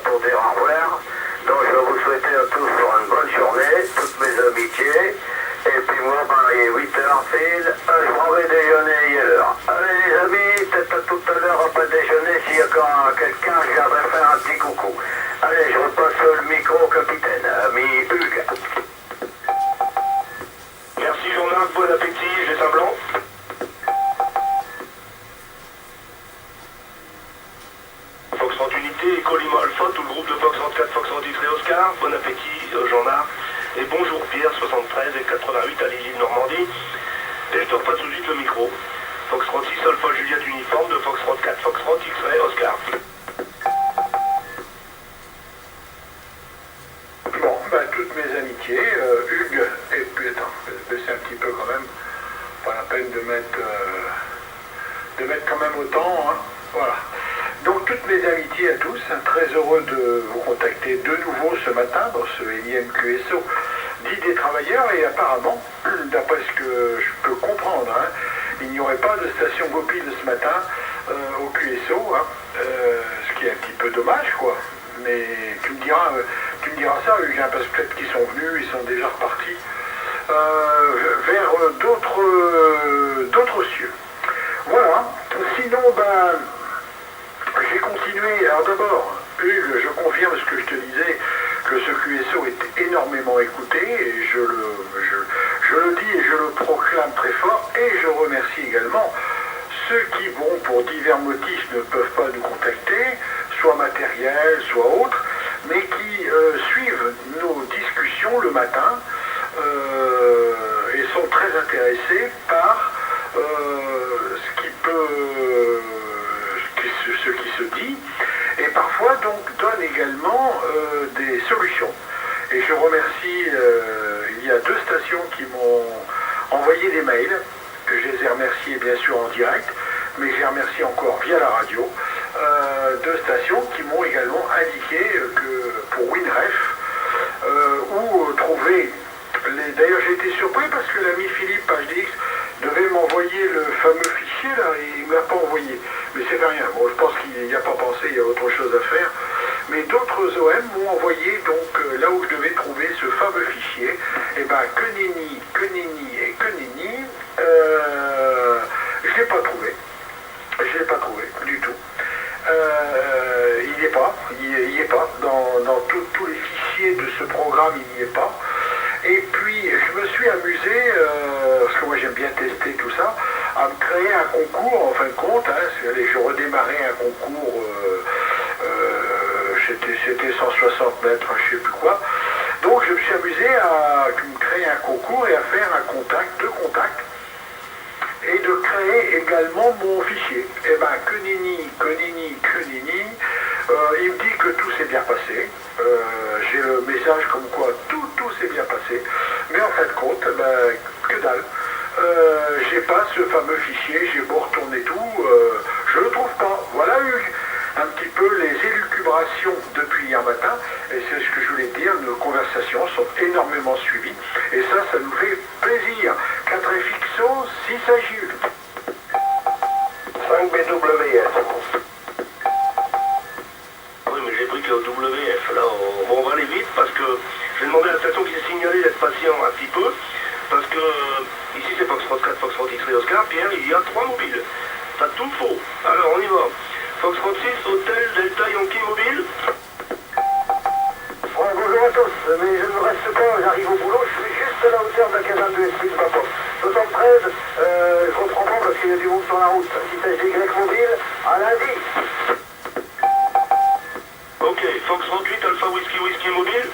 pour dire au revoir. Donc je vais vous souhaiter à tous une bonne journée, toutes mes amitiés. Et puis moi, il est 8h pile, je m'en vais déjeuner ailleurs. Allez les amis, peut-être à tout à l'heure après déjeuner, s'il y a encore quelqu'un, je viendrai faire un petit coucou. Allez, je repasse le micro au capitaine, ami Hugues. Merci Jean-Marc, bon appétit, j'ai ça blanc. Foxtrot Unité, Éco Lima Alpha, tout le groupe de Foxtrot 4, Foxtrot X-Ray Oscar, bon appétit Jean-Marc. Et bonjour Pierre, 73 et 88 à Lille, Normandie. Et je te repasse tout de suite le micro. Foxtrot 6 Alpha Juliette uniforme de Foxtrot 4, Foxtrot X-Ray Oscar. Bon, toutes mes amitiés, Hugues, et puis attends, je vais baisser un petit peu quand même, pas la peine de mettre quand même autant, hein, voilà. Donc toutes mes amitiés à tous, très heureux de vous contacter de nouveau ce matin dans ce énième QSO dit des travailleurs, et apparemment, d'après ce que je peux comprendre, hein, il n'y aurait pas de station mobile ce matin au QSO, hein, ce qui est un petit peu dommage, quoi. Mais tu me diras ça, Hugues, hein, parce que peut-être qu'ils sont venus, ils sont déjà repartis vers d'autres cieux. Voilà. Sinon, j'ai continué. Alors d'abord, Hugues, je confirme ce que je te disais, que ce QSO est énormément écouté, et je le dis et je le proclame très fort, et je remercie également ceux qui, pour divers motifs, ne peuvent pas nous contacter, soit matériel, soit autre, mais qui suivent nos discussions le matin et sont très intéressés par ce qui se dit, et parfois donc donnent également des solutions. Et je remercie, il y a 2 stations qui m'ont envoyé des mails, que je les ai remerciés bien sûr en direct, mais j'ai remercié encore via la radio, 2 stations qui m'ont également indiqué que pour WinRef, où trouver d'ailleurs j'ai été surpris parce que l'ami Philippe HDX devait m'envoyer le fameux fichier là, et il ne me l'a pas envoyé. Mais c'est rien, bon, je pense qu'il n'y a pas pensé, il y a autre chose à faire. Mais d'autres OM m'ont envoyé donc là où je devais trouver ce fameux fichier. Et que nenni je ne l'ai pas trouvé. Je ne l'ai pas trouvé du tout. Il n'y est pas. Dans tous les fichiers de ce programme, il n'y est pas. Et puis, je me suis amusé, parce que moi j'aime bien tester tout ça, à me créer un concours, en fin de compte, hein, je redémarrais un concours, c'était 160 mètres, je ne sais plus quoi. Donc je me suis amusé à me créer un concours et à faire deux contacts, et de créer également mon fichier. Et que nenni, il me dit que tout s'est bien passé. J'ai le message comme quoi tout s'est bien passé. Mais en fin de compte, que dalle. J'ai pas ce fameux fichier, j'ai beau retourner tout, je le trouve pas. Voilà, Hugues, un petit peu les élucubrations depuis hier matin, et c'est ce que je voulais dire, nos conversations sont énormément suivies, et ça nous fait plaisir. 4FXO, 6AJU. 5BWS. Oui, mais j'ai pris que le WF, là, on va aller vite, parce que j'ai demandé à la station qui s'est signalée d'être patient un petit peu, parce que ici c'est Foxtrot 4, Foxtrot X-Ray Oscar, Pierre, il y a 3 mobiles. T'as tout faux. Alors on y va. Foxtrot 6, Hôtel Delta Yankee Mobile. Ouais, bonjour à tous, mais je ne reste pas, j'arrive au boulot, je suis juste à la hauteur de la caserne de Esprit de ma porte. 73, je reprends pas parce qu'il y a du monde sur la route. Si t'as des Y mobile, à lundi. Ok, Foxtrot 8, Alpha Whisky Mobile.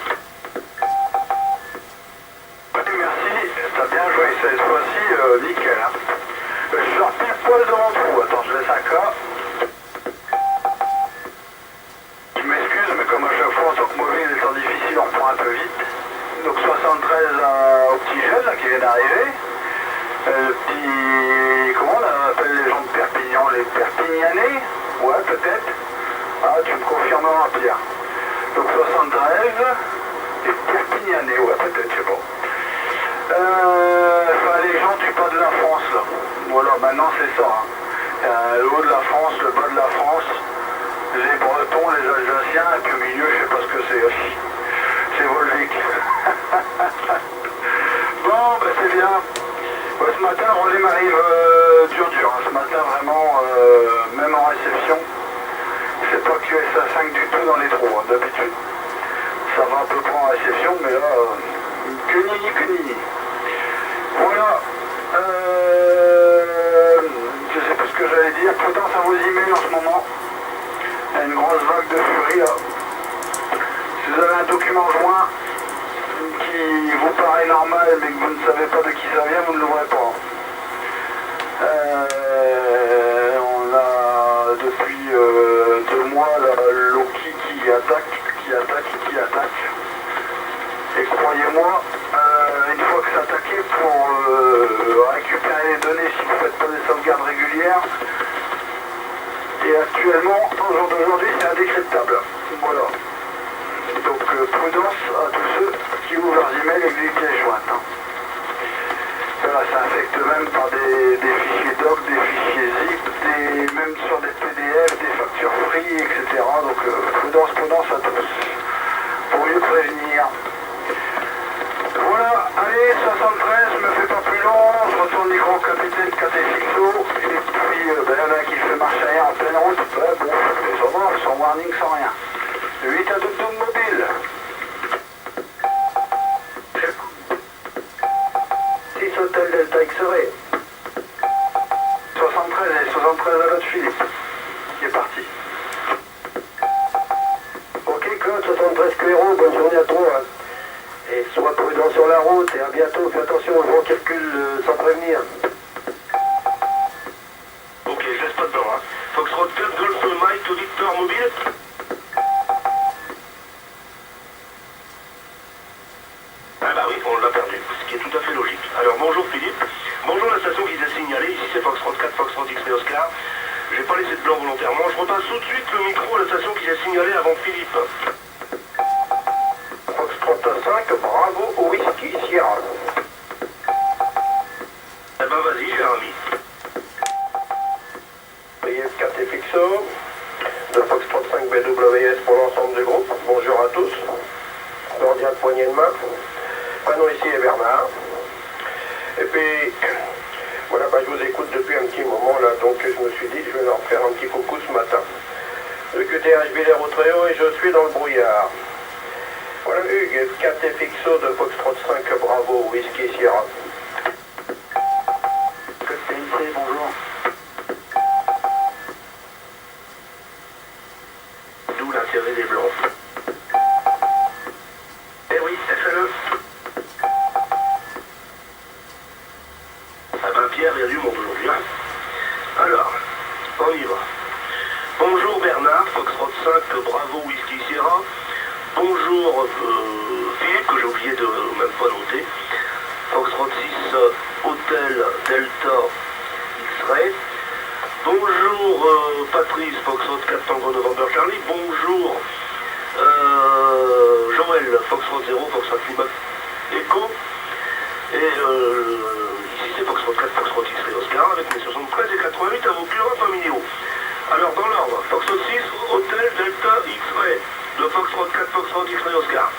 Merci, t'as bien joué cette fois-ci, nickel. Hein. Je sors pile poil de mon trou, attends, je laisse un cas. Je m'excuse, mais comme à chaque fois en tant que mobile étant difficile, on prend un peu vite. Donc 73 au petit jeune là, qui vient d'arriver. Comment on appelle les gens de Perpignan, les Perpignanais? Ouais, peut-être. Ah, tu me confirmeras, Pierre. Donc 73 et Perpignanais, ouais, peut-être, je sais pas. Les gens du bas de la France, là. Voilà, maintenant c'est ça. Hein. Le haut de la France, le bas de la France. les Bretons, les Alsaciens, et puis au milieu, je sais pas ce que c'est aussi. C'est Volvic. Bon, ben c'est bien. Ouais, ce matin, le relais m'arrive dur. Hein. Ce matin, vraiment, même en réception, c'est pas QSA5 du tout dans les trous, hein, d'habitude. Ça va à peu près en réception, mais là, que nini. Voilà. Je sais plus ce que j'allais dire. Prudence à vos emails en ce moment. Il y a une grosse vague de furie là. Si vous avez un document joint qui vous paraît normal mais que vous ne savez pas de qui ça vient, vous ne l'ouvrez pas. On a depuis 2 mois Loki qui attaque. Et croyez-moi, une fois que c'est attaqué, pour récupérer les données si vous ne faites pas des sauvegardes régulières, et actuellement, au jour d'aujourd'hui, c'est indécryptable. Voilà. Donc prudence à tous ceux qui ouvrent leurs emails avec des pièces jointes. Hein. Voilà, ça infecte même par des fichiers doc, des fichiers zip, même sur des PDF, des factures free, etc. Donc prudence à tous. Pour mieux prévenir. Voilà, allez, 73, me fais pas plus long, je retourne micro au capitaine Catefixo, et puis il y en a qui fait marche arrière en pleine route, bon, les hommes sans warning, sans rien. 8 à Doudou mobile. 6 Hôtel Delta X-Ray. 73 et 73 à l'autre Philippe, qui est parti. Ok, Claude, 73 Cléro, bonne journée à toi. Hein. Et sois prudent sur la route et à bientôt. Fais attention aux gens qui reculent sans prévenir. Ok, je laisse pas dedans. Hein. Foxtrot 4, Golf Mike, Victor mobile. Ah bah oui, on l'a perdu, ce qui est tout à fait logique. Alors bonjour Philippe, bonjour la station qui s'est signalée, ici c'est Foxtrot 4, Foxtrot X-Ray Oscar. J'ai pas laissé de blanc volontairement, je repasse tout de suite le micro à la station qui s'est signalée avant Philippe. Foxtrot 5, bravo au whisky Sierra. Eh ben vas-y cher ami. Brief Catefixo, de Foxtrot 5 BWS pour l'ensemble du groupe. Bonjour à tous. Gardien de poignée de main. Prénom ici est Bernard. Et puis, voilà, je vous écoute depuis un petit moment là, donc je me suis dit je vais leur faire un petit coucou ce matin. Le QTH Villers au Tréau et je suis dans le brouillard. Voilà Hugues, Catefixo de Foxtrot 5, bravo, whisky Sierra. PNC, bonjour. D'où l'intérêt des blancs. Eh oui, fais-le. Ah ben Pierre, il y a du monde aujourd'hui. Hein. Alors, on y va. Bonjour Bernard, Foxtrot 5, bravo Whisky Sierra. Bonjour Philippe, que j'ai oublié de même pas noter. Foxtrot 6, Hôtel Delta X-Ray. Bonjour Patrice, Foxtrot 4, Tango November Charlie. Bonjour Joël, Foxtrot 0, Foxtrot Lima Echo. Et ici c'est Foxtrot 4, Foxtrot X-Ray Oscar avec mes 73 et 88 à vos plus familiaux. Alors dans l'ordre, Foxtrot 6, Hôtel Delta X-Ray, de Foxtrot 4, Foxtrot X-Ray Oscar.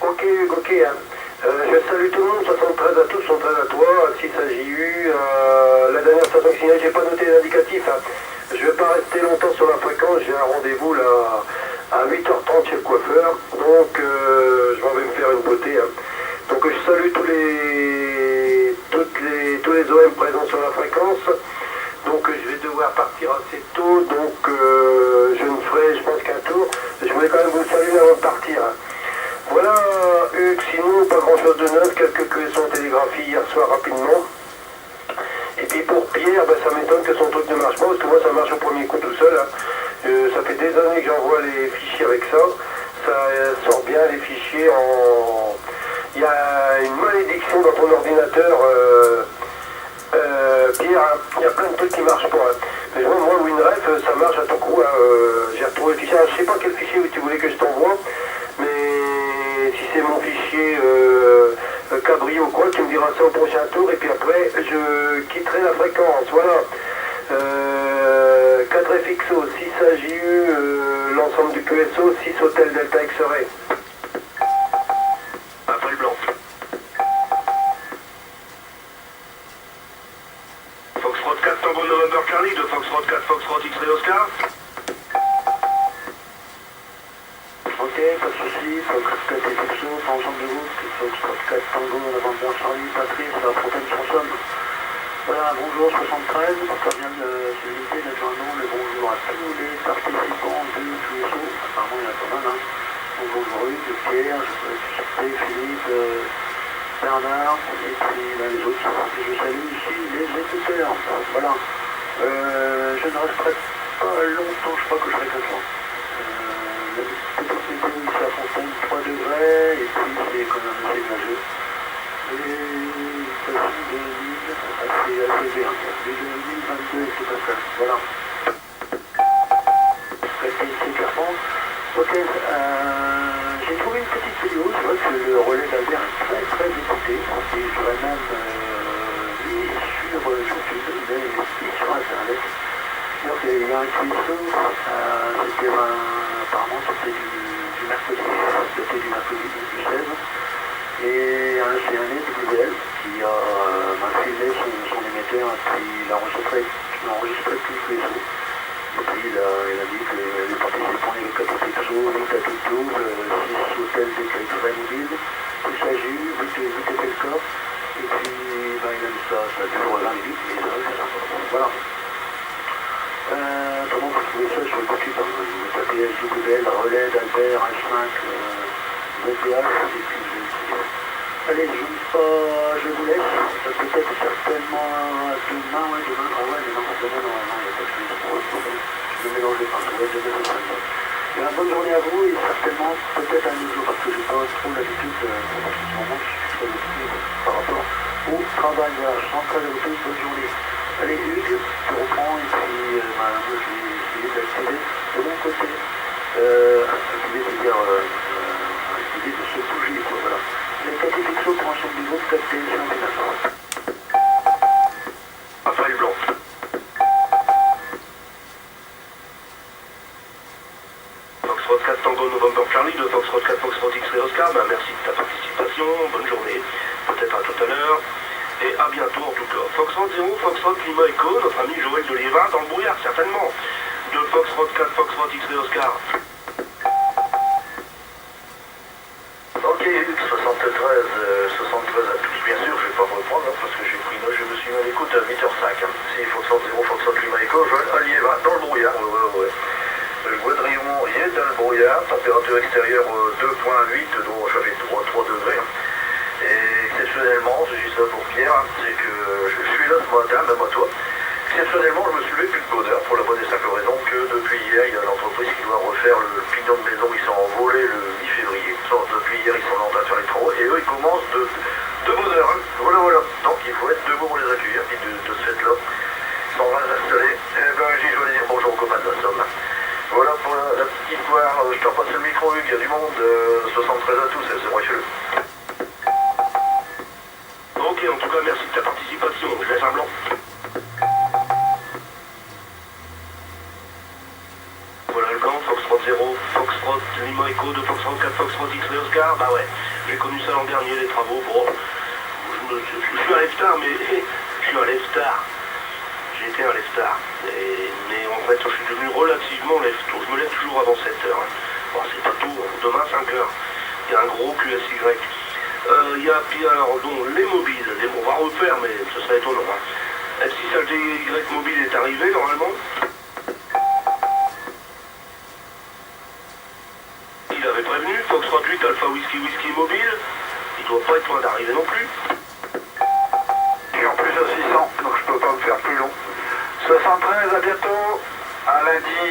Ok Hugues, ok. Hein. Je salue tout le monde, 73 à tous, 73 à toi, 6 à JU. La dernière station qui signale, j'ai pas noté l'indicatif. Hein. Je vais pas rester longtemps sur la fréquence, j'ai un rendez-vous là à 8h30 chez le coiffeur, donc je vais me faire une beauté. Hein. Donc je salue tous les OM présents sur la fréquence. Donc je vais devoir partir assez tôt, donc je ne ferai je pense qu'un tour. Je voulais quand même vous saluer avant de partir. Hein. Voilà Hugues, sinon pas grand chose de neuf, quelques questions télégraphie hier soir rapidement. Et puis pour Pierre, ça m'étonne que son truc ne marche pas, parce que moi ça marche au premier coup tout seul. Hein. Ça fait des années que j'envoie les fichiers avec ça. Ça sort bien les fichiers en... Il y a une malédiction dans ton ordinateur, Pierre, hein. Il y a plein de trucs qui ne marchent pas. Hein. Mais moi, WinRef, ça marche à tout coup. Hein. J'ai retrouvé le fichier. Alors, je ne sais pas quel fichier tu voulais que je t'envoie, mais si c'est mon fichier cabrio ou quoi, tu me diras ça au prochain tour, et puis après, je quitterai la fréquence. Voilà. 4 FXO, 6 AJU, l'ensemble du QSO, 6 Hôtel Delta X-Ray. Appel blanc. Foxtrot 4 Tango November Charlie de Foxtrot 4 Foxtrot X-Ray Oscar. Ok, pas de soucis, Fox 4 FXO, pas ensemble de route, Foxtrot 4 Tango November Charlie, Patrice, à Fontaine-sur-Somme. Voilà, bonjour 73, ça vient de se limiter naturellement le bonjour à tous les participants de QSO, apparemment il y en a pas mal, hein. Bonjour Ruth, Pierre, Philippe, Bernard, et puis les autres. Je salue ici les écouteurs. Voilà. Je ne resterai pas longtemps, je crois que je serai comme ça. La petite météo ici à Fontaine, 3 degrés, et puis c'est quand même assez nuageux. Et facile de l'île, assez bien. Et de l'île 22 tout à fait. Voilà. Restez ici clairement. Ok, j'ai trouvé une petite vidéo, c'est vrai que le relais d'Albert est très très écouté, et je l'ai même mis sur YouTube, mais aussi sur Internet. Donc il y a un QSO, apparemment c'était du mercredi, c'était du mercredi du 16, et c'est un EWL qui m'a filmé son émetteur, et puis il a enregistré tout le QSO. Et puis il a dit que les participants, il y avait 4 FXO, 8 à 12, 6 hôtels des X-Ray mobiles, 6 AJU, 8 FLK, et puis il a mis ça dure 20 minutes, mais c'est sympa. Voilà. Comment vous trouvez ça sur le YouTube, hein, vous tapez SWL, relais d'Albert, H5, VPH, et puis je vais. Allez, je vous laisse, peut-être certainement demain, ah ouais, non, il y a pas de soucis, je me mélange les pinceaux, demain, bonne journée à vous, et certainement, peut-être un autre jour, parce que j'ai pas trop l'habitude, en ce moment, je suis très occupé par rapport au travail, voilà, je suis en train de vous souhaiter une bonne journée. Allez, Hugues, je reprends, et puis, moi, je vais essayer d'activer de mon côté, activer, c'est-à-dire, activer de se bouger, quoi, voilà. Les 4 FXO pour ensemble du groupe, 4 TS en dénassant. Appel blanc. Foxtrot 4 Tango November Charlie de Foxtrot 4 Foxtrot X-Ray Oscar, merci de ta participation, bonne journée, peut-être à tout à l'heure, et à bientôt en tout cas. Foxtrot 0, Foxtrot Lima Echo, notre ami Joël de Liévin dans le brouillard certainement, de Foxtrot 4 Foxtrot X-Ray Oscar. Ok, 73 à tous, bien sûr, je vais pas me reprendre, hein, parce que j'ai pris note, je me suis mis à l'écoute à 8h05. Hein. Si Foxtrot 0, Foxtrot Lima Echo, Joël à Liévin, dans le brouillard, ouais. Le Guadrillon est dans le brouillard, température extérieure 2.8, donc j'avais 3 degrés. Hein. Et exceptionnellement, je dis ça pour Pierre, hein, c'est que je suis là ce matin, même à toi. Exceptionnellement, je me suis levé plus de bonheur pour la bonne et simple raison que depuis hier, il y a l'entreprise qui doit refaire le pignon de maison. Ils sont envolés le 8 février. Depuis hier, ils sont en train de faire les travaux et eux, ils commencent de bonheur. Hein. Voilà. Donc, il faut être debout pour les accueillir. Puis de ce fait-là, ils sont en train de s'installer. Eh ben, je dois dire bonjour aux copains de la Somme. Voilà pour la petite histoire. Je te repasse le micro, Hugues. Il y a du monde. 73 à tous, c'est moi, je Ok, en tout cas, merci de ta participation, je laisse un blanc. Voilà le blanc, Foxtrot 0, Foxtrot Lima Echo de Foxtrot 4, Foxtrot X-Ray Oscar, bah ouais, j'ai connu ça l'an dernier, les travaux, bon, je suis un lève-tard, mais je suis un lève-tard. J'ai été un lève-tard, mais en fait, je suis devenu relativement lève-tôt, je me lève toujours avant 7h. Hein. Bon, c'est pas tôt, demain 5h, il y a un gros QSY. Il y a puis alors donc les mobiles, on va refaire mais ce serait étonnant. Hein. F6 HDY mobile est arrivé normalement. Il avait prévenu, Foxtrot 8 Alpha Whisky mobile, il doit pas être loin d'arriver non plus. Je suis en plus à 600, donc je peux pas me faire plus long. 73, à bientôt. À lundi,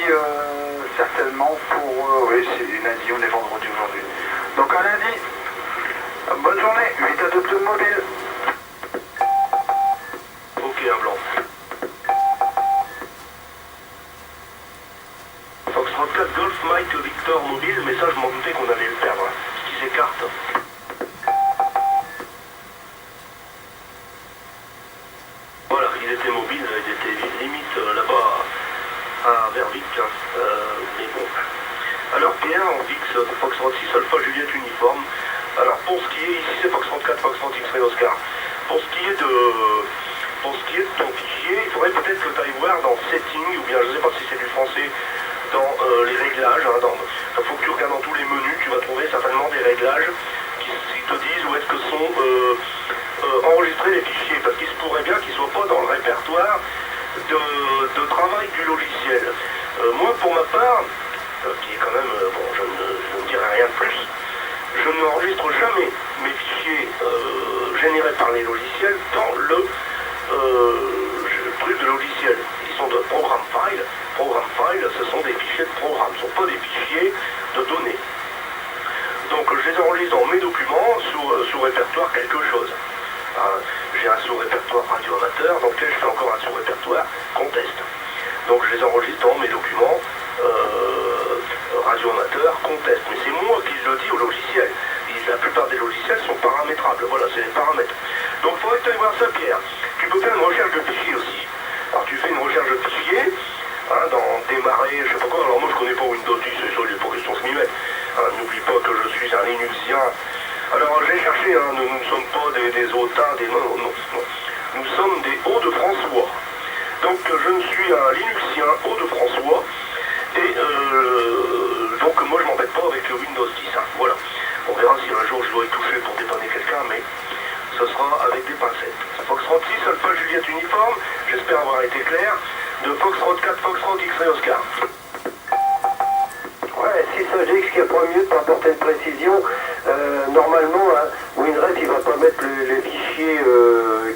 certainement pour... oui, c'est lundi, on est vendredi aujourd'hui. Donc à lundi. Bonne journée, 8 à 12 mobile. Ok, un blanc. Foxtrot 4 Golf Mike Victor mobile, mais ça je m'en doutais qu'on allait le perdre, hein, parce qu'il s'écarte. Voilà, il était mobile, il était limite là-bas pour ce qui est, ici c'est Foxtrot 4, Foxtrot X-Ray Oscar. Pour ce qui est de ton fichier, il faudrait peut-être que tu ailles voir dans Settings, ou bien je ne sais pas si c'est du français, dans les réglages. Il faut que tu regardes dans tous les menus, tu vas trouver certainement des réglages qui te disent où est-ce que sont enregistrés les fichiers, parce qu'il se pourrait bien qu'ils ne soient pas dans le répertoire de travail du logiciel. Moi, pour ma part, qui est quand même, bon, je ne dirai rien de plus, je n'enregistre jamais mes fichiers générés par les logiciels dans le truc de logiciel. Ils sont de programme file. Programme file, ce sont des fichiers de programme, ce ne sont pas des fichiers de données. Donc je les enregistre dans mes documents sous répertoire quelque chose. J'ai un sous-répertoire radio-amateur, dans lequel je fais encore un sous-répertoire contest. Donc je les enregistre dans mes documents radio-amateur contest. Mais c'est moi qui le dis au logiciel. La plupart des logiciels sont paramétrables. Voilà, c'est les paramètres. Donc il faudrait que tu ailles voir ça, Pierre. Tu peux faire une recherche de fichiers aussi. Alors tu fais une recherche de fichiers, dans démarrer, je sais pas quoi. Alors moi je connais pas Windows 10, c'est ça, il n'est pas question de s'y mettre. N'oublie pas que je suis un Linuxien. Alors j'ai cherché, nous ne sommes pas des Autins, non. Nous sommes des Hauts-de-François. Donc je ne suis un Linuxien Hauts-de-François. Et donc moi je m'embête pas avec le Windows 10. Voilà. On verra si un jour je dois y toucher pour dépanner quelqu'un, mais ce sera avec des pincettes. Foxtrot 6, Alpha Juliette Uniforme, j'espère avoir été clair, de Foxtrot 4, Foxtrot X-Ray Oscar. Ouais, si ça GX qui a pas mieux pour apporter une précision, normalement, WinRef il va pas mettre les fichiers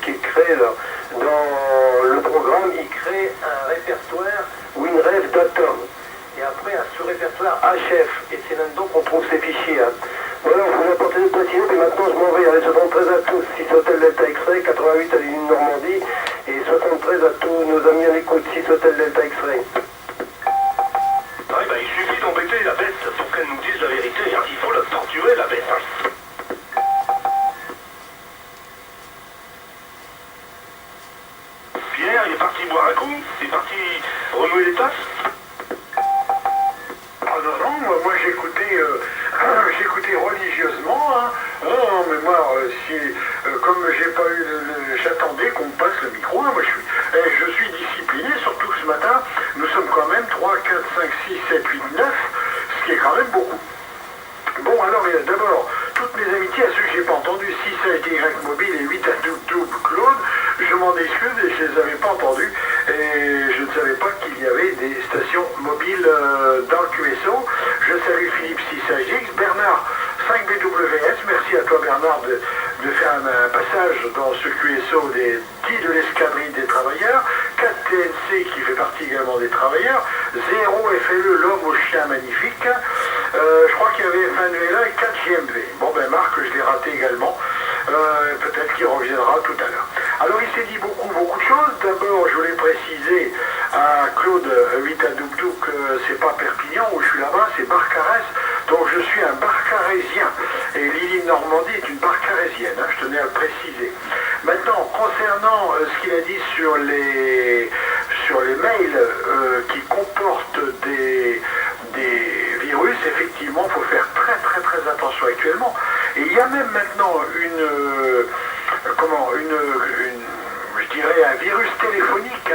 qu'il crée là. Dans le programme, il crée un répertoire WinRef.com et après un sous-répertoire HF, et c'est là-dedans qu'on trouve ces fichiers. Voilà, on voulait apporter une précision, puis maintenant je m'en vais. Allez, 73 à tous, 6 Hôtel Delta X-Ray, 88 à l'île Normandie, et 73 à tous nos amis à l'écoute, 6 Hôtel Delta X-Ray. Il suffit d'embêter la bête pour qu'elle nous dise la vérité. Il faut la torturer, la bête. Pierre, il est parti boire un coup, il est parti remuer les tasses. Non, moi j'écoutais religieusement. Non, mais moi, comme j'ai pas eu j'attendais qu'on me passe le micro, moi je suis discipliné, surtout ce matin, nous sommes quand même 3, 4, 5, 6, 7, 8, 9, ce qui est quand même beaucoup. Bon, alors d'abord, toutes mes amitiés à ceux que j'ai pas entendus, 6 à Y Mobile et 8 à Doub Claude, je m'en excuse et je les avais pas entendus, et je ne savais pas qu'il y avait des stations mobiles dans le QSO. Je salue Philippe 6 à GX, Bernard 5BWS, merci à toi Bernard de faire un passage dans ce QSO des 10 de l'escadrille des travailleurs, 4TNC qui fait partie également des travailleurs, 0 FLE, l'homme au chien magnifique, je crois qu'il y avait Manuela et 4 GMV. Bon ben Marc, je l'ai raté également, peut-être qu'il reviendra tout à l'heure. Alors il s'est dit beaucoup de choses. D'abord je voulais préciser à Claude 8 à Doubdouk que c'est pas Perpignan où je suis là-bas, c'est Barcarès. Donc je suis un barcarésien et Lily Normandie est une barcarésienne, je tenais à le préciser. Maintenant, concernant ce qu'il a dit sur les mails qui comportent des virus, effectivement, il faut faire très attention actuellement. Et il y a même maintenant je dirais un virus téléphonique.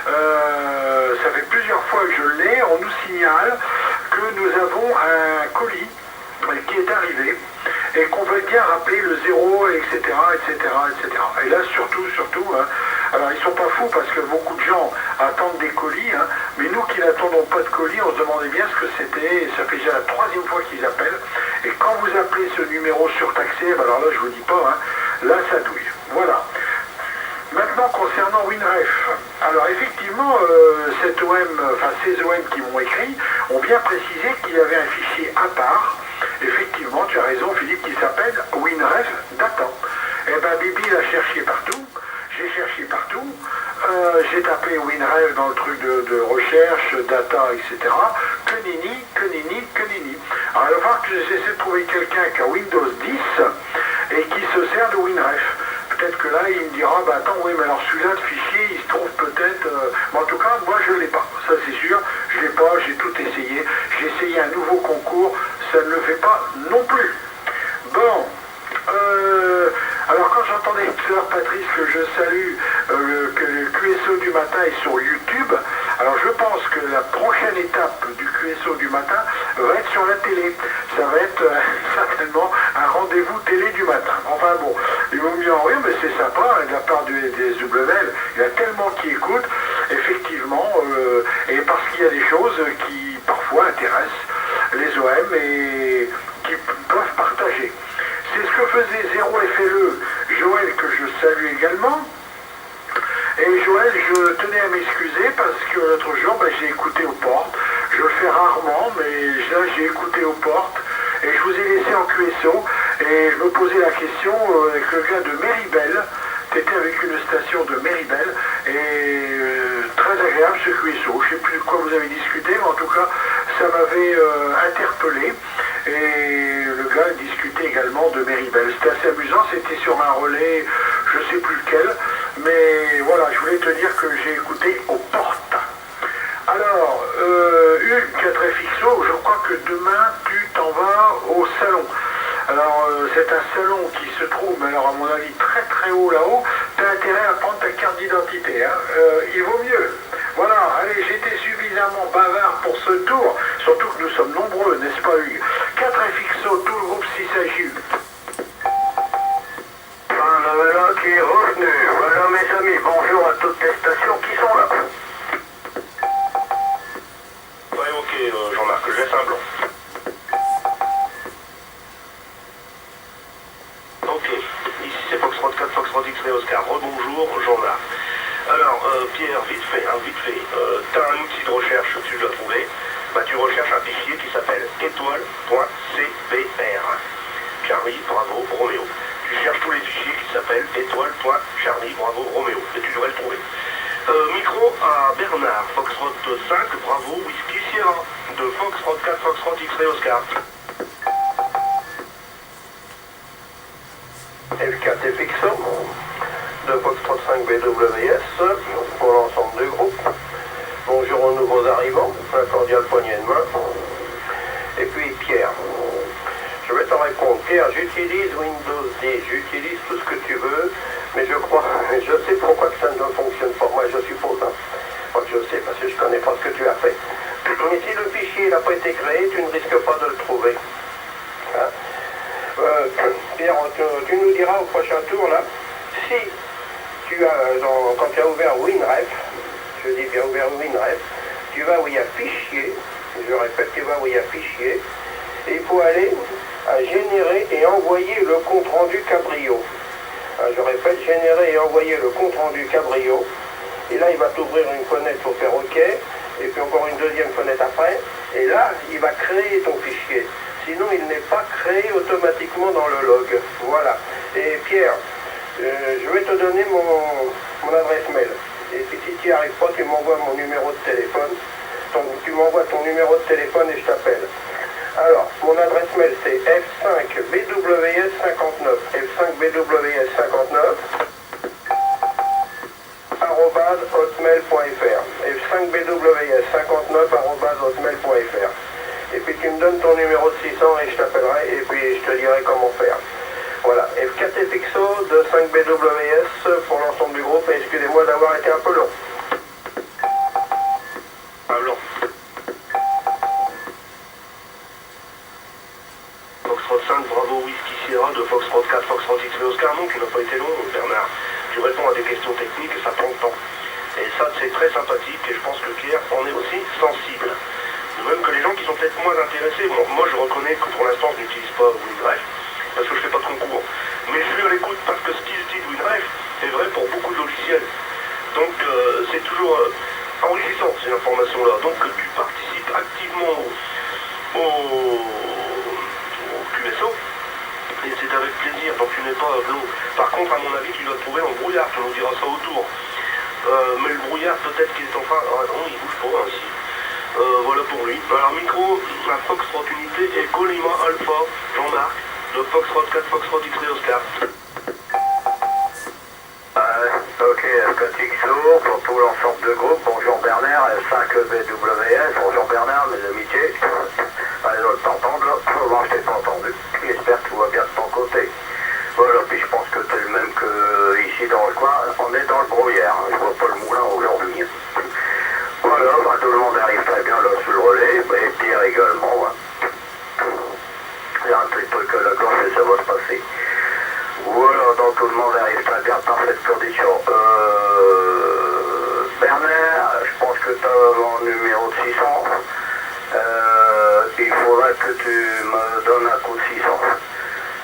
Ça fait plusieurs fois que je l'ai, on nous signale que nous avons un colis qui est arrivé et qu'on veut bien rappeler le 0, etc. Et là, surtout, alors ils sont pas fous parce que beaucoup de gens attendent des colis, mais nous qui n'attendons pas de colis, on se demandait bien ce que c'était, et ça fait déjà la 3e fois qu'ils appellent. Et quand vous appelez ce numéro surtaxé, alors là, je vous dis pas, là, ça douille. Voilà. Maintenant, concernant WinRef, alors effectivement, ces OM qui m'ont écrit ont bien précisé qu'il y avait un fichier à part. Effectivement, tu as raison Philippe, qui s'appelle WinRef Data. Eh bien, Bibi l'a cherché partout, j'ai cherché partout, j'ai tapé WinRef dans le truc de recherche, data, etc. Que nini. Alors il va falloir que j'essaie de trouver quelqu'un qui a Windows 10 et qui se sert de WinRef. Peut-être que là, il me dira, attends, oui, mais alors celui-là de fichier, il se trouve peut-être... Mais en tout cas, moi, je ne l'ai pas. Ça, c'est sûr. Je ne l'ai pas, j'ai tout essayé. J'ai essayé un nouveau concours. Ça ne le fait pas non plus. Bon, l'heure Patrice que je salue, que le QSO du matin est sur YouTube. Alors je pense que la prochaine étape du QSO du matin va être sur la télé. Ça va être certainement un rendez-vous télé du matin. Enfin bon, ils vont me dire oui mais c'est sympa, de la part des WL, il y a tellement qui écoutent, effectivement, et parce qu'il y a des choses qui parfois intéressent les OM et qui peuvent partager. C'est ce que faisait Zéro FLE, Joël, que je salue également. Et Joël, je tenais à m'excuser parce que l'autre jour, j'ai écouté aux portes. Je le fais rarement, mais là, j'ai écouté aux portes. Et je vous ai laissé en QSO. Et je me posais la question avec le gars de Méribel. Tu étais avec une station de Méribel. Et très agréable ce QSO. Je ne sais plus de quoi vous avez discuté, mais en tout cas, ça m'avait interpellé. Et le gars discutait également de Méribel. C'était assez amusant, c'était sur un relais, je ne sais plus lequel, mais voilà, je voulais te dire que j'ai écouté aux portes. Alors, Hugues, 4FXO, je crois que demain tu t'en vas au salon. Alors, c'est un salon qui se trouve, mais alors à mon avis, très très haut là-haut. Tu as intérêt à prendre ta carte d'identité, hein. Il vaut mieux. Voilà, allez, j'étais suffisamment bavard pour ce tour, surtout que nous sommes nombreux, n'est-ce pas Hugues? 4FXO, tout le groupe s'il s'agit. Voilà qui est revenu. Voilà mes amis, bonjour à toutes les stations qui sont là. Ouais, ok, Jean-Marc, je laisse un blanc. Ok, ici c'est Foxtrot 4, Foxtrot X-Ray Oscar. Rebonjour, Jean-Marc. Alors, Pierre, vite fait, tu as un outil de recherche, tu dois trouver. Tu recherches un fichier qui s'appelle étoile.cbr. Charlie, Bravo, Roméo. Tu cherches tous les fichiers qui s'appellent étoile.Charlie, Bravo, Roméo. Et tu devrais le trouver. Micro à Bernard, Foxtrot 5, Bravo, Whisky Sierra. De Foxtrot 4, Foxtrot X-Ray Oscar. F4FXO de Foxtrot 5 BWS pour l'ensemble du groupe. Bonjour aux nouveaux arrivants, un cordial poignée de main. Et puis Pierre, je vais t'en répondre. Pierre, j'utilise Windows 10, j'utilise tout ce que tu veux, mais je sais pourquoi que ça ne fonctionne pas. Moi je suppose, hein. Moi je sais parce que je connais pas ce que tu as fait. Mais si le fichier n'a pas été créé, tu ne risques pas de le trouver. Hein? Pierre, tu nous diras au prochain tour là, si tu as, quand tu as ouvert WinRef, je dis bien ouvert WinRef, tu vas où il y a fichier, je répète, tu vas où il y a fichier, et il faut aller à générer et envoyer le compte rendu Cabrio. Je répète, générer et envoyer le compte rendu Cabrio, et là il va t'ouvrir une fenêtre pour faire OK, et puis encore une deuxième fenêtre après, et là il va créer ton fichier. Sinon, il n'est pas créé automatiquement dans le log. Voilà. Et Pierre, je vais te donner mon adresse mail. Et puis si tu n'y arrives pas, tu m'envoies mon numéro de téléphone. Tu m'envoies ton numéro de téléphone et je t'appelle. Alors, mon adresse mail c'est f5bws59. f5bws59 @hotmail.fr. f5bws59 @hotmail.fr. Et puis tu me donnes ton numéro de 600 et je t'appellerai et puis je te dirai comment faire. Voilà, F4FXO de 5BWS pour l'ensemble du groupe et excusez-moi d'avoir été un peu long. Long. Foxtrot 5, Bravo, Whisky Sierra de Foxtrot 4, Foxtrot X-Ray Oscar. Non, tu n'as pas été long, Bernard. Tu réponds à des questions techniques et ça prend le temps. Et ça, c'est très sympathique et je pense que Pierre en est aussi sensible. De même que les gens qui sont peut-être moins intéressés. Bon, moi, je reconnais que pour l'instant, je n'utilise pas WinRef parce que je ne fais pas de concours. Mais je suis à l'écoute parce que ce qu'ils disent WinRef est vrai pour beaucoup de logiciels. Donc, c'est toujours enrichissant, ces informations-là. Donc, tu participes activement au QSO. Et c'est avec plaisir, donc tu n'es pas l'eau. Par contre, à mon avis, tu dois trouver un brouillard, tu nous diras ça autour. Mais le brouillard, peut-être qu'il est enfin... Ah non, il bouge pas ainsi. Voilà pour lui. Alors, micro, la Foxtrot unité et Colima Alpha, Jean-Marc, de Foxtrot 4, Foxtrot X-Ray Oscar. Ok, F4XO pour tout l'ensemble de groupe. Bonjour Bernard, F5BWS. Bonjour Bernard, mes amitiés. Allez, on t'entendre là. Moi, je t'ai pas entendu. J'espère que tout va bien de ton côté. Voilà, puis je pense que tu es le même que ici. tu me donnes un coup de 600.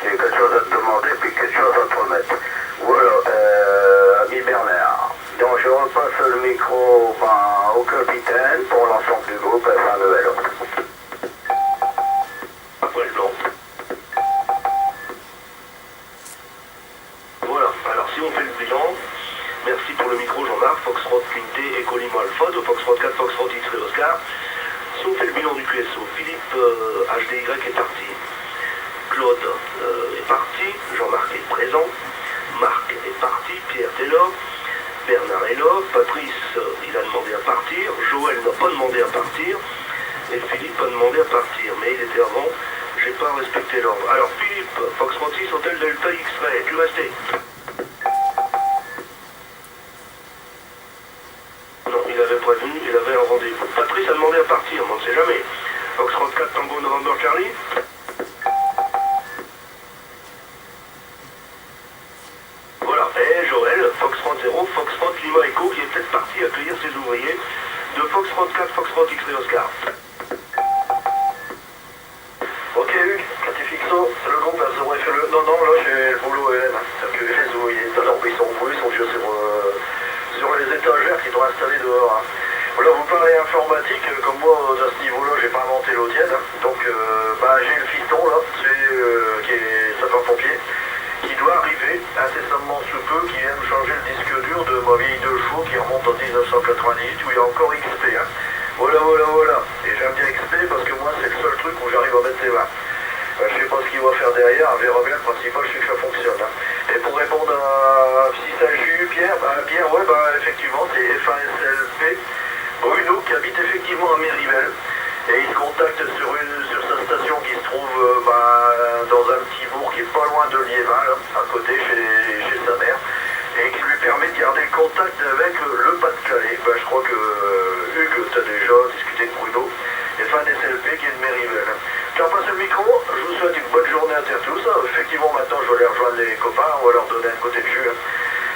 J'ai quelque chose à te demander, puis quelque chose à te remettre. Voilà, ami Bernard. Donc je repasse le micro au capitaine pour l'ensemble du groupe FAMEL. Après le blanc. Voilà, alors si on fait le bilan, merci pour le micro Jean-Marc, Foxtrot Quinté, Echo Lima Alpha, de Foxtrot 4, Foxtrot X-Ray Oscar. Si on fait le bilan du QSO, Philippe HDY est parti, Claude est parti, Jean-Marc est présent, Marc est parti, Pierre est là, Bernard est là, Patrice il a demandé à partir, Joël n'a pas demandé à partir, et Philippe a demandé à partir, mais il était avant, j'ai pas respecté l'ordre. Alors Philippe, Foxtrot 6, Hôtel Delta X-Ray, tu restais? Non, il avait prévenu, il avait un rendez-vous. Patrice a demandé à partir, mais on ne sait jamais. Foxtrot 4, Tango November Charlie. Voilà, et Joël, Foxtrot 0, Foxtrot Lima Echo, qui est peut-être parti accueillir ses ouvriers de Foxtrot 4, Foxtrot X-Ray Oscar. Ok Hugues, Catifixo, le groupe a 0 FLE. Non, là j'ai le boulot EM, c'est-à-dire que les ouvriers, non, ils sont vieux sur les étagères qu'ils ont installées dehors. Hein. Voilà, vous parlez informatique, comme moi à ce niveau-là, j'ai pas inventé l'eau tiède. Donc j'ai le fiston là, qui est sapeur-pompier, qui doit arriver incessamment sous peu, qui vient me changer le disque dur de ma vieille 2 chevaux qui remonte en 1998 où il y a encore XP. Hein. Voilà. Et j'aime bien XP parce que moi c'est le seul truc où j'arrive à mettre les mains. Je sais pas ce qu'il va faire derrière, on verra bien, le principal c'est que ça fonctionne. Hein. Et pour répondre à si ça joue Pierre, effectivement c'est FASLP Bruno qui habite effectivement à Méribel. Et il se contacte sur sa station qui se trouve dans un petit bourg qui est pas loin de Liévin, là, à côté chez sa mère, et qui lui permet de garder le contact avec le Pas-de-Calais. Je crois que Hugues, tu as déjà discuté de Bruno, et FASLP qui est de Méribel. Je repasse le micro, je vous souhaite une bonne journée à tous. Effectivement maintenant je vais aller rejoindre les copains, on va leur donner un côté de jus.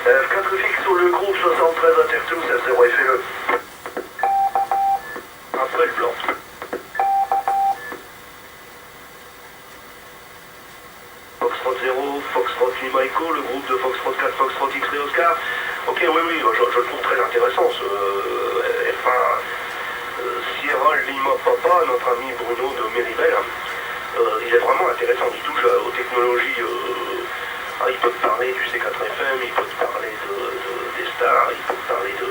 F4 fixe sur le groupe 73 à Tertous, F0 FLE. Après le blanc. Foxtrot 0, Foxtrot Lima Echo, le groupe de Foxtrot 4, Foxtrot X-Ray Oscar. Ok, oui, je le trouve très intéressant ce F1 Sierra Lima Papa, notre ami Bruno de Méribel. Il est vraiment intéressant, il touche aux technologies. Il peut te parler du C4FM, il peut te parler des stars, il peut te parler de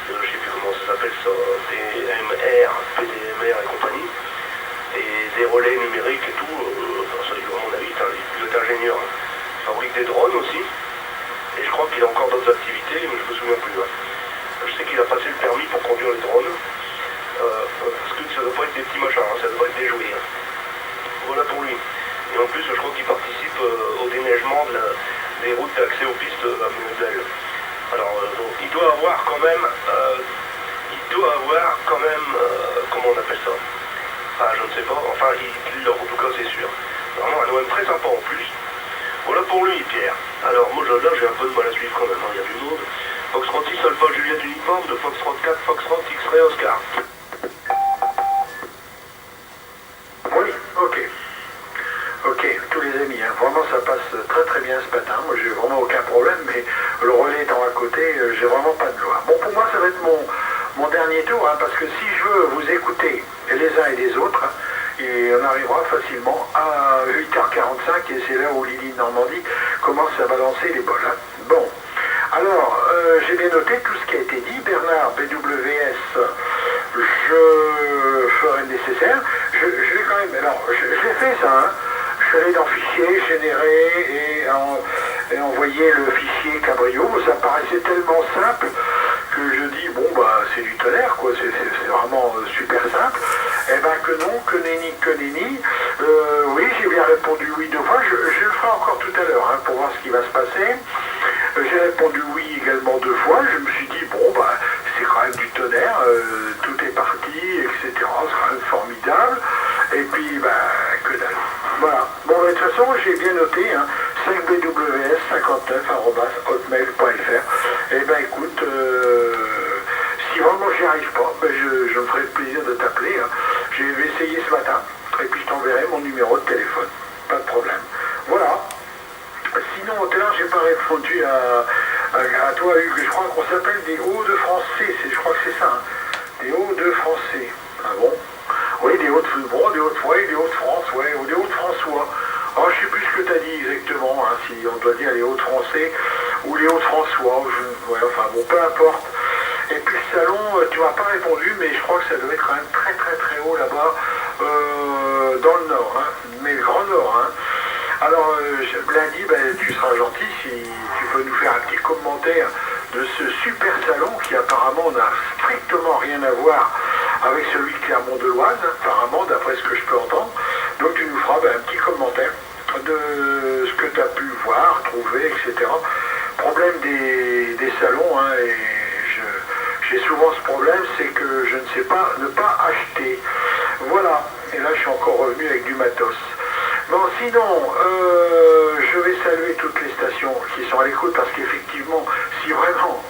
je sais plus comment ça s'appelle ça, PDMR et compagnie, et des relais numériques et tout, ça à mon avis, il est ingénieur, il fabrique des drones aussi, et je crois qu'il a encore d'autres activités, mais je me souviens plus. Hein. Je sais qu'il a passé le permis pour conduire les drones, parce que ça ne doit pas être des petits machins, ça doit être des jouets. Hein. Voilà pour lui. Et en plus, je crois qu'il participe au déneigement des routes d'accès aux pistes à Meudel. Alors, il doit avoir quand même, comment on appelle ça? Je ne sais pas, enfin, en tout cas, c'est sûr. Vraiment un OM très sympa en plus. Voilà pour lui, Pierre. Alors, moi, là, j'ai un peu de mal à suivre quand même, il y a du monde. Foxtrot 6, Alpha Juliette Uniforme, de Foxtrot 4, Foxtrot X-Ray Oscar. Oui, ok, tous les amis, hein. Vraiment ça passe très bien ce matin, moi j'ai vraiment aucun problème, mais le relais étant à côté, j'ai vraiment pas de gloire. Bon, pour moi ça va être mon dernier tour, hein, parce que si je veux vous écouter les uns et les autres, hein, et on arrivera facilement à 8h45, et c'est là où Lily de Normandie commence à balancer les bols. Hein. Bon, alors j'ai bien noté tout ce qui a été dit. Bernard, BWS, je ferai le nécessaire. Je vais quand même, alors j'ai fait ça, hein. Je suis allé dans Fichier, générer et envoyer le fichier Cabrio. Ça me paraissait tellement simple que je dis, bon c'est du tonnerre, quoi, c'est vraiment super simple. Eh ben que non, que nenni. Oui, j'ai bien répondu oui 2 fois. Je le ferai encore tout à l'heure, hein, pour voir ce qui va se passer. J'ai répondu oui également 2 fois. Je me suis dit, bon c'est quand même du tonnerre, tout est parti, etc. C'est quand même formidable. Et puis, que dalle. Voilà. Bon, de toute façon, j'ai bien noté, hein, 5bws59@hotmail.fr. Eh ben, écoute, si vraiment j'y arrive pas, je me ferai le plaisir de t'appeler. Hein. J'ai essayé ce matin. et puis je t'enverrai mon numéro de téléphone. Pas de problème. Voilà. Sinon, tout à l'heure, j'ai pas répondu à toi, Hugues. Je crois qu'on s'appelle des Hauts-de-Français. Je crois que c'est ça. Hein. Des Hauts-de-Français. Ah bon? Oui, des Hauts-de-France, ouais, ou des Hauts-de-François. Alors, je sais plus ce que tu as dit exactement, hein, si on doit dire les Hauts-de-Français ou les Hauts-de-François. Ouais, enfin bon, peu importe. Et puis le salon, tu m'as pas répondu, mais je crois que ça doit être quand même très très très haut là-bas, dans le nord, hein, mais le grand nord. Hein. Alors lundi, tu seras gentil si tu peux nous faire un petit commentaire de ce super salon qui apparemment n'a strictement rien à voir avec celui de Clermont-de-Loise, apparemment d'après ce que je peux entendre. Donc tu nous feras un petit commentaire de ce que tu as pu voir, trouver, etc. Problème des salons, hein, et j'ai souvent ce problème, c'est que je ne sais pas ne pas acheter. Voilà, et là je suis encore revenu avec du matos. Bon, sinon, je vais saluer toutes les stations qui sont à l'écoute, parce qu'effectivement, si vraiment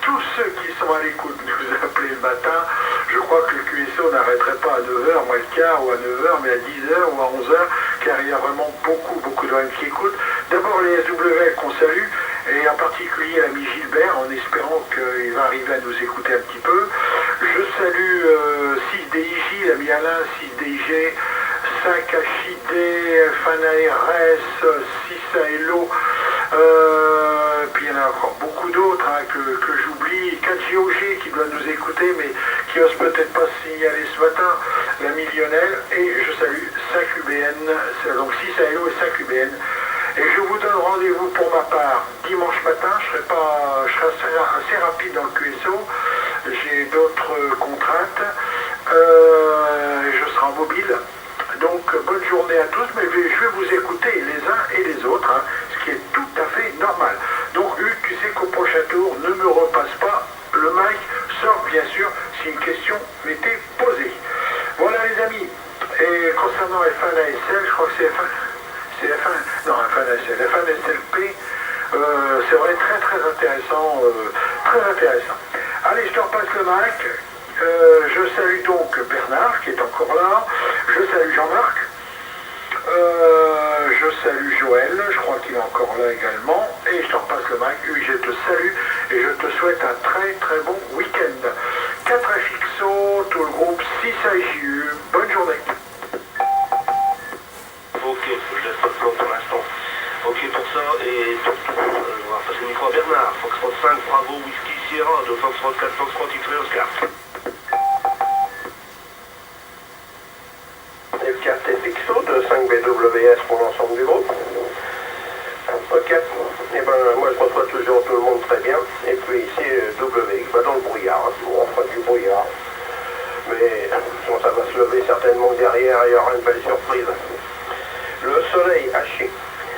tous ceux qui sont à l'écoute nous appelaient le matin, je crois que le QSO n'arrêterait pas à 9h, moins le quart, ou à 9h, mais à 10h ou à 11h, car il y a vraiment beaucoup de gens qui écoutent. D'abord les SW qu'on salue, et en particulier l'ami Gilbert, en espérant qu'il va arriver à nous écouter un petit peu. Je salue 6DIJ, l'ami Alain, 6DIG, 5HID, FANARS, 6ALO, puis il y en a encore beaucoup d'autres hein, que j'oublie, 4GOG qui doit nous écouter, mais qui ose peut-être pas se signaler ce matin, l'ami Lionel, et je salue 5UBN, donc 6ALO et 5UBN. Et je vous donne rendez-vous pour ma part dimanche matin. Je serai assez rapide dans le QSO. J'ai d'autres contraintes. Je serai mobile. Donc bonne journée à tous. Mais je vais vous écouter les uns et les autres, hein, ce qui est tout à fait normal. Donc Hugues, tu sais qu'au prochain tour, ne me repasse pas le mic, sauf bien sûr si une question m'était posée. Voilà les amis. Et concernant FANASL, je crois que c'est FANSLP, c'est vrai très intéressant, très intéressant. Allez, je te repasse le mic. Je salue donc Bernard qui est encore là. Je salue Jean-Marc. Je salue Joël, je crois qu'il est encore là également. Et je te repasse le mic. Oui, je te salue et je te souhaite un très bon week-end. 4FXO, tout le groupe 6AJU. Bonne journée. Ok, je laisse pas de plan pour l'instant. Ok pour ça, et surtout, on va passer le micro à Bernard. Foxtrot 5, Bravo, Whisky Sierra, de Foxtrot 4, Foxtrot X-Ray Oscar. FKT-Pixo de 5BWS pour l'ensemble du groupe. Ok, et moi je reçois toujours tout le monde très bien. Et puis ici, WX, dans le brouillard, hein. Bon, enfin du brouillard. Mais bon, ça va se lever certainement derrière, il y aura une belle surprise. Le soleil haché.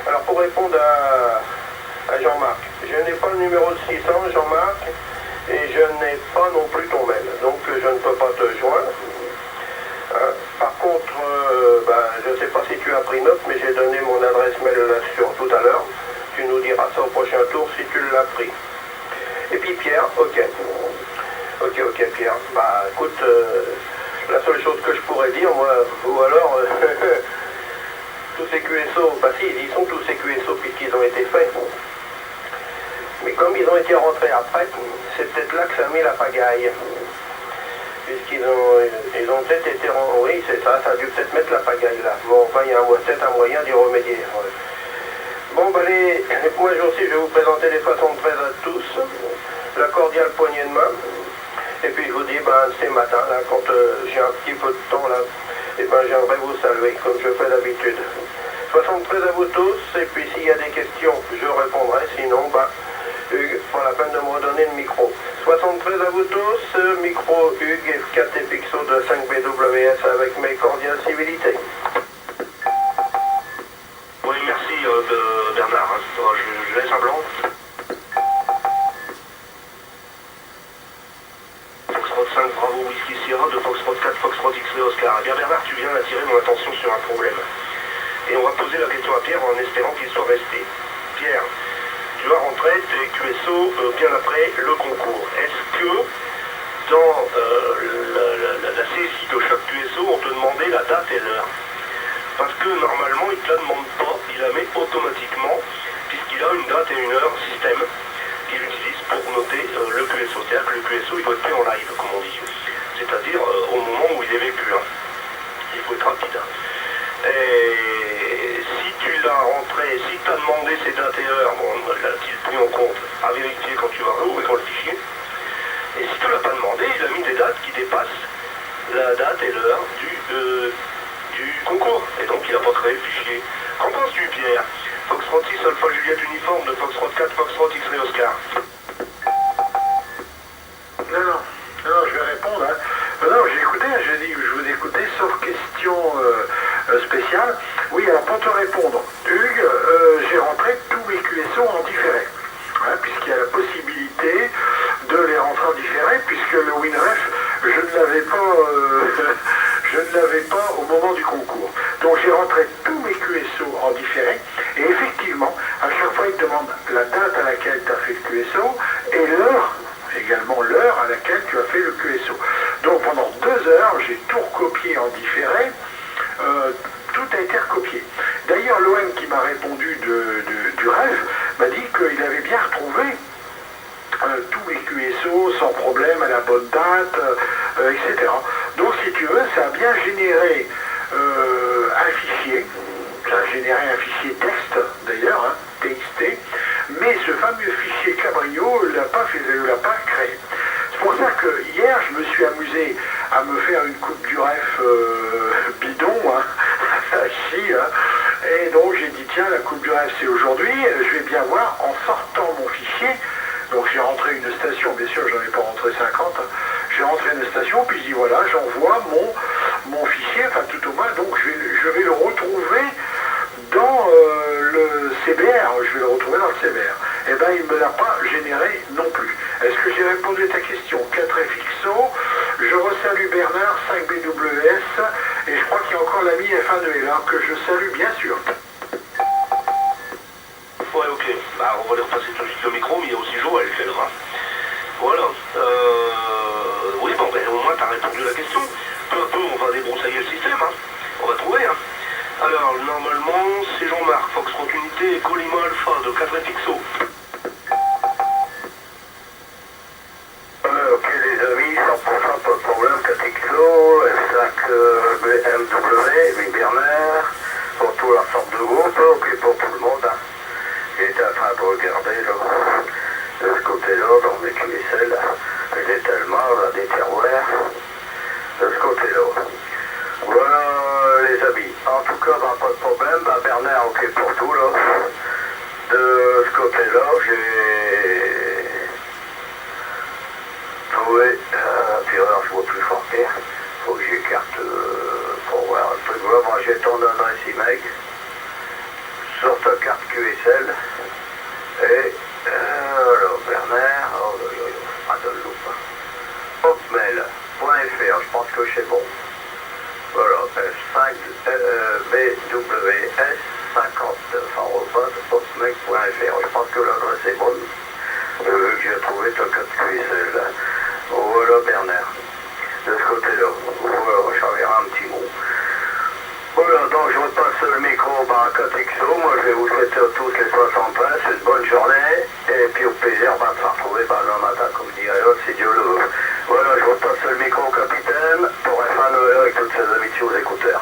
Alors pour répondre à Jean-Marc, je n'ai pas le numéro de 600 Jean-Marc, et je n'ai pas non plus ton mail, donc je ne peux pas te joindre. Par contre, je ne sais pas si tu as pris note, mais j'ai donné mon adresse mail là sur tout à l'heure. Tu nous diras ça au prochain tour si tu l'as pris. Et puis Pierre, ok Pierre, écoute, la seule chose que je pourrais dire, moi, ou alors... tous ces QSO, si, ils sont tous ces QSO puisqu'ils ont été faits. Mais comme ils ont été rentrés après, c'est peut-être là que ça a mis la pagaille. Puisqu'ils ont peut-être été rentrés, oui c'est ça, ça a dû peut-être mettre la pagaille là. Bon, enfin, il y a peut-être un moyen d'y remédier. Ouais. Bon, moi aussi, je vais vous présenter les 73 à tous. La cordiale poignée de main. Et puis je vous dis, ces matins, là, quand j'ai un petit peu de temps là, j'aimerais vous saluer comme je fais d'habitude. 73 à vous tous, et puis s'il y a des questions, je répondrai, sinon, Hugues, pas la peine de me redonner le micro. 73 à vous tous, micro Hugues, F4 Pixo de 5BWS avec mes cordiales civilités. Oui, merci Bernard, je laisse un blanc. Foxtrot 5, Bravo, Whisky Sierra, de Foxtrot 4, Foxtrot X-Ray Oscar. Eh bien Bernard, tu viens d'attirer mon attention sur un problème. Et on va poser la question à Pierre en espérant qu'il soit resté. Pierre, tu vas rentrer tes QSO bien après le concours. Est-ce que dans la saisie de chaque QSO, on te demandait la date et l'heure? parce que normalement il ne te la demande pas, il la met automatiquement, puisqu'il a une date et une heure système qu'il utilise pour noter le QSO. C'est-à-dire que le QSO il doit être fait en live, comme on dit, c'est-à-dire au moment où il est vécu. Il faut être rapide. Et si tu l'as rentré, si tu as demandé ces dates et heures, bon, l'a-t-il pris en compte à vérifier quand tu vas rouvrir le fichier. Et si tu ne l'as pas demandé, il a mis des dates qui dépassent la date et l'heure du concours. Et donc il n'a pas créé le fichier. Qu'en penses-tu, Pierre? Foxtrot 6 Alpha Juliette uniforme de Foxtrot 4 Foxtrot X-Ray Oscar. Non, je vais répondre. Non, j'ai écouté, j'ai dit que je vous écoutais, sauf question spéciale. Oui, alors pour te répondre, Hugues, j'ai rentré tous mes QSO en différé. Puisqu'il y a la possibilité de les rentrer en différé, puisque le WinRef, je ne l'avais pas au moment du concours. Donc j'ai rentré tous mes QSO en différé, et effectivement, à chaque fois, il te demande la date à laquelle tu as fait le QSO, et l'heure, également l'heure à laquelle tu as fait le QSO. Donc pendant 2 heures, j'ai tout recopié en différé, tout a été recopié. D'ailleurs, l'OM qui m'a répondu du REF m'a dit qu'il avait bien retrouvé tous les QSO sans problème à la bonne date, etc. Donc si tu veux, ça a bien généré un fichier, ça a généré un fichier texte d'ailleurs, TXT, mais ce fameux fichier Cabrio ne l'a pas créé. C'est pour ça que hier, je me suis amusé à me faire une coupe du ref bidon, et donc j'ai dit tiens, la coupe du ref c'est aujourd'hui, je vais bien voir en sortant mon fichier. Donc j'ai rentré une station, bien sûr j'en ai pas rentré 50, j'ai rentré une station, puis je dis voilà, j'envoie mon fichier, enfin tout au moins, donc je vais le retrouver dans le CBR, je vais le retrouver dans le CBR. Eh bien, il ne me l'a pas généré non plus. Est-ce que j'ai répondu à ta question? 4FXO, je resalue Bernard, 5BWS, et je crois qu'il y a encore l'ami F1EL1 que je salue bien sûr. Ouais, ok. Bah, on va lui repasser tout de suite le micro, mais il y a aussi Joël qui est là. Voilà. Oui, bon, ben, au moins, tu as répondu à la question. Peu à peu, on va débroussailler le système, On va trouver, Alors, normalement, c'est Jean-Marc, Foxtrot Unité et Colima Alpha de 4FXO. Ok les amis, 100% pas de problème, 4XO, F5 BMW, Bernard, pour tout l'ensemble de groupe, ok pour tout le monde. J'étais en train de regarder de ce côté-là, dans mes QSL, les étalements, des terroirs, de ce côté-là. Voilà les amis, en tout cas, pas de problème, Bernard, ok pour tout là. De ce côté-là, j'ai trouvé, puis alors je vois plus fort faire, faut que j'écarte pour voir un truc. Voilà, moi j'ai ton adresse email sur ta carte QSL, et alors Bernard, hotmail.fr, je pense que c'est bon. Voilà, F5 BWS 59 hotmail.fr. Je pense que l'adresse est bonne. Vu que j'ai trouvé ta carte QSL. Voilà Bernard. De ce côté-là. Voilà, j'enverrai un petit mot. Voilà, donc je repasse le micro à 4XO. Moi je vais vous souhaiter à tous les 73 une bonne journée. Et puis au plaisir de se retrouver demain matin, comme dirait l'autre, si Dieu le veut. Voilà, je repasse le micro au capitaine pour F1EL avec toutes ses amitiés aux écouteurs.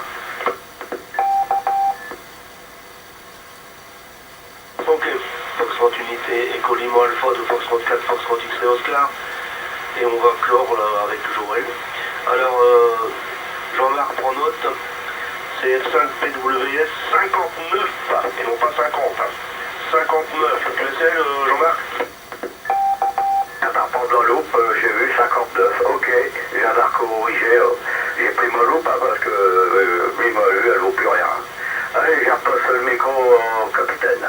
Ok, Foxtrot Unité et Colima Alpha de Foxtrot 4, Foxtrot X-Ray Oscar. Et on va clore là, avec Joël. Alors, Jean-Marc prend note. C'est F5PWS 59 et non pas 50. 59. Tu le sais, Jean-Marc? Attends, pas de la loupe, j'ai vu 59. Ok, je viens de corriger. J'ai pris ma loupe parce que lui m'a eu, elle vaut plus rien. Allez, je repasse le micro au capitaine.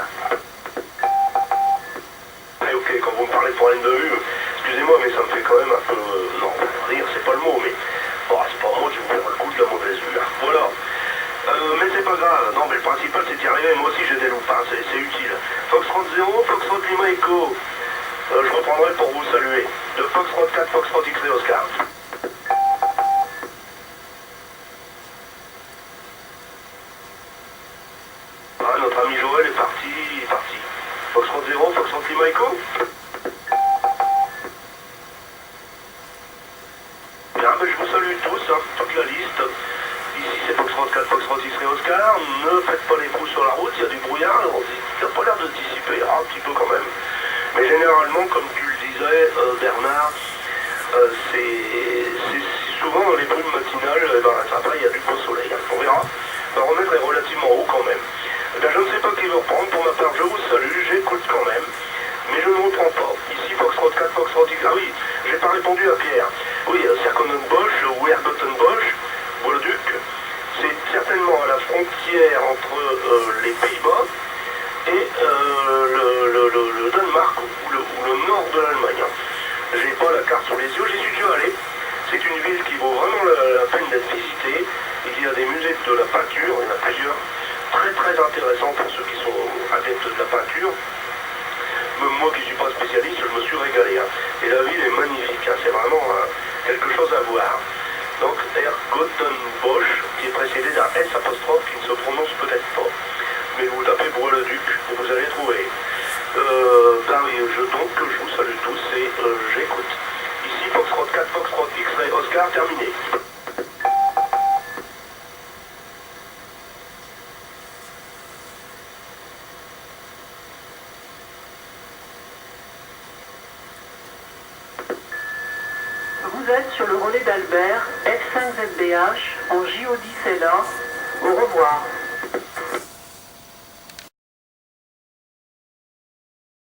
Et ok, quand vous me parlez de problème de vue, excusez-moi, mais ça me fait quand même un peu... non, rire, c'est pas le mot, mais... Oh, c'est pas moi qui vous prends le coup de la mauvaise vue, Voilà. Mais c'est pas grave. Non, mais le principal, c'est d'y arriver. Moi aussi, j'ai des loupes, c'est utile. Foxtrot 0, Foxtrot Lima Echo. Je reprendrai pour vous saluer. De Foxtrot 4, Foxtrot X-Ray Oscar. généralement, comme tu le disais, Bernard, c'est souvent dans les brumes matinales, après il y a du beau soleil, hein. On verra. Le baromètre est relativement haut quand même. Ben, je ne sais pas qui veut reprendre, pour ma part je vous salue, j'écoute quand même, mais je ne reprends pas. Ici Foxtrot 4, Foxtrot X, ah oui, j'ai pas répondu à Pierre. Oui, Serconenbosch ou Hergotenbosch, Bois-le-Duc, c'est certainement à la frontière entre les Pays-Bas et le Danemark ou le nord de l'Allemagne. J'ai pas la carte sous les yeux, j'y suis déjà allé. C'est une ville qui vaut vraiment la peine d'être visitée. Il y a des musées de la peinture, il y en a plusieurs, très très intéressants pour ceux qui sont adeptes de la peinture. Même moi qui ne suis pas spécialiste, je me suis régalé. Hein. Et la ville est magnifique, hein. C'est vraiment quelque chose à voir. Donc Hergotenbosch, qui est précédé d'un S apostrophe qui ne se prononce peut-être pas. Mais vous tapez Bois-le-Duc et vous allez trouver. Oui, donc je vous salue tous et j'écoute. Ici Foxtrot 4, Foxtrot X-Ray Oscar, terminé. Vous êtes sur le relais d'Albert, F5ZBH, en JO10LA. Au revoir.